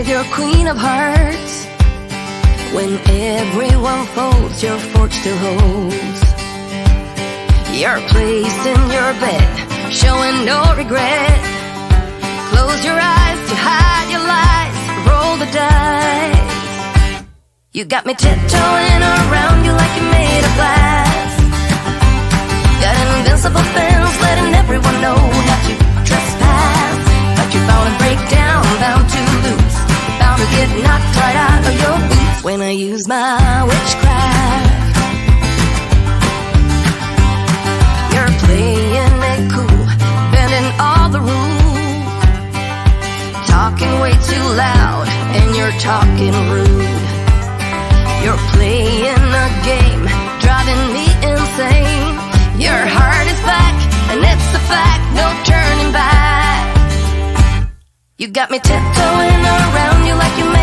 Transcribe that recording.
with your queen of hearts. When everyone folds, your fork still holds your place in your bed, showing no regret. Close your eyes to hide your lies, roll the dice. You got me tiptoeing around you like you're made of glass. Got an invincible fence, letting everyone know not to trespass. But you're bound to break down, bound to lose, bound to get knocked right out of your boots when I use my witchcraft. You're playing it cool, bending all the rules, talking way too loud, and you're talking rude. You're playing a game, driving me insane. Your heart is back, and it's a fact, no turning back. You got me tiptoeing around you like you made